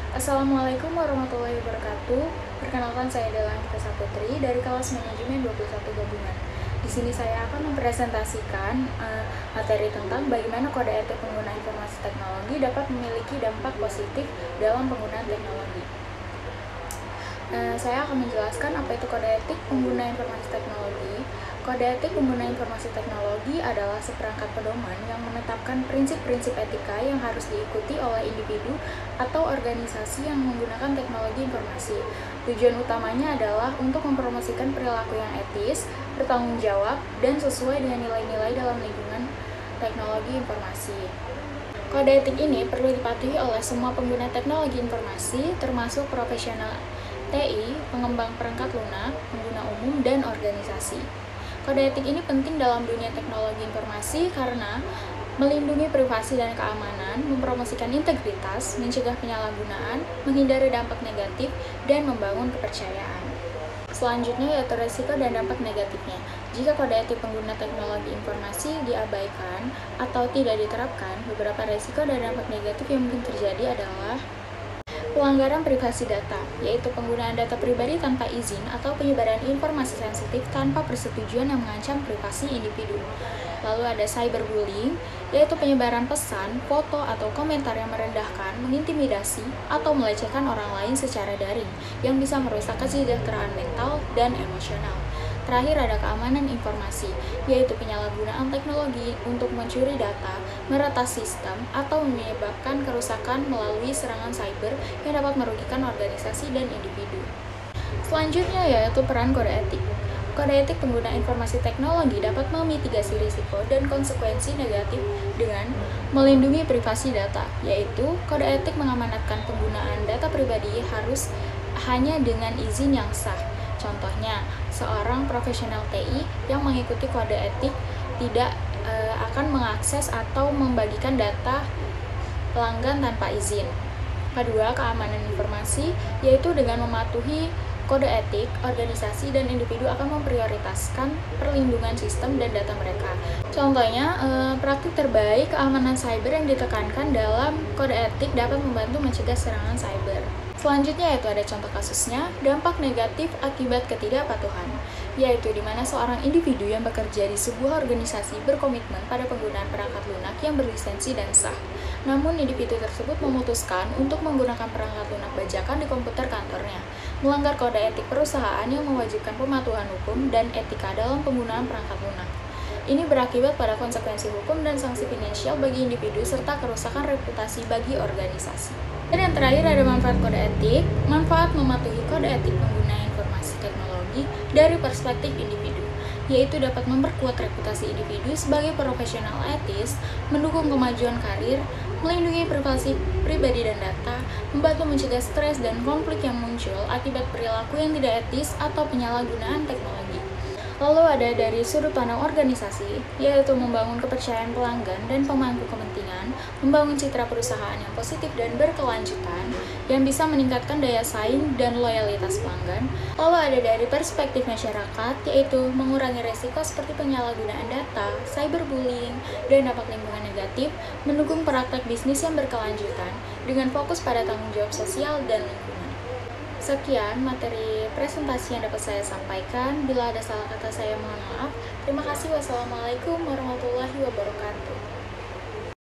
Assalamualaikum warahmatullahi wabarakatuh. Perkenalkan, saya adalah Anggita Saputri dari kelas manajemen 21 gabungan. Di sini saya akan mempresentasikan materi tentang bagaimana kode etik pengguna informasi teknologi dapat memiliki dampak positif dalam penggunaan teknologi. Saya akan menjelaskan apa itu kode etik pengguna informasi teknologi. Kode etik pengguna informasi teknologi adalah seperangkat pedoman yang menetapkan prinsip-prinsip etika yang harus diikuti oleh individu atau organisasi yang menggunakan teknologi informasi. Tujuan utamanya adalah untuk mempromosikan perilaku yang etis, bertanggung jawab, dan sesuai dengan nilai-nilai dalam lingkungan teknologi informasi. Kode etik ini perlu dipatuhi oleh semua pengguna teknologi informasi, termasuk profesional TI, pengembang perangkat lunak, pengguna umum, dan organisasi. Kode etik ini penting dalam dunia teknologi informasi karena melindungi privasi dan keamanan, mempromosikan integritas, mencegah penyalahgunaan, menghindari dampak negatif, dan membangun kepercayaan. Selanjutnya yaitu risiko dan dampak negatifnya. Jika kode etik pengguna teknologi informasi diabaikan atau tidak diterapkan, beberapa risiko dan dampak negatif yang mungkin terjadi adalah pelanggaran privasi data, yaitu penggunaan data pribadi tanpa izin atau penyebaran informasi sensitif tanpa persetujuan yang mengancam privasi individu. Lalu ada cyberbullying, yaitu penyebaran pesan, foto, atau komentar yang merendahkan, mengintimidasi, atau melecehkan orang lain secara daring, yang bisa merusak kesejahteraan mental dan emosional. Terakhir ada keamanan informasi, yaitu penyalahgunaan teknologi untuk mencuri data, meretas sistem, atau menyebabkan kerusakan melalui serangan cyber yang dapat merugikan organisasi dan individu. Selanjutnya yaitu peran kode etik. Kode etik pengguna informasi teknologi dapat memitigasi risiko dan konsekuensi negatif dengan melindungi privasi data, yaitu kode etik mengamanatkan penggunaan data pribadi harus hanya dengan izin yang sah. Contohnya, seorang profesional TI yang mengikuti kode etik tidak akan mengakses atau membagikan data pelanggan tanpa izin. Kedua, keamanan informasi, yaitu dengan mematuhi kode etik, organisasi dan individu akan memprioritaskan perlindungan sistem dan data mereka. Contohnya, praktik terbaik keamanan cyber yang ditekankan dalam kode etik dapat membantu mencegah serangan cyber. Selanjutnya yaitu ada contoh kasusnya, dampak negatif akibat ketidakpatuhan, yaitu di mana seorang individu yang bekerja di sebuah organisasi berkomitmen pada penggunaan perangkat lunak yang berlisensi dan sah. Namun individu tersebut memutuskan untuk menggunakan perangkat lunak bajakan di komputer kantornya, melanggar kode etik perusahaan yang mewajibkan pematuhan hukum dan etika dalam penggunaan perangkat lunak. Ini berakibat pada konsekuensi hukum dan sanksi finansial bagi individu serta kerusakan reputasi bagi organisasi. Dan yang terakhir ada manfaat kode etik. Manfaat mematuhi kode etik pengguna informasi teknologi dari perspektif individu, yaitu dapat memperkuat reputasi individu sebagai profesional etis, mendukung kemajuan karir, melindungi privasi pribadi dan data, membantu mencegah stres dan konflik yang muncul akibat perilaku yang tidak etis atau penyalahgunaan teknologi. Lalu ada dari sudut pandang organisasi, yaitu membangun kepercayaan pelanggan dan pemangku kepentingan, membangun citra perusahaan yang positif dan berkelanjutan, yang bisa meningkatkan daya saing dan loyalitas pelanggan. Lalu ada dari perspektif masyarakat, yaitu mengurangi resiko seperti penyalahgunaan data, cyberbullying, dan dampak lingkungan negatif, mendukung praktek bisnis yang berkelanjutan, dengan fokus pada tanggung jawab sosial dan lingkungan. Sekian materi presentasi yang dapat saya sampaikan. Bila ada salah kata saya mohon maaf. Terima kasih. Wassalamualaikum warahmatullahi wabarakatuh.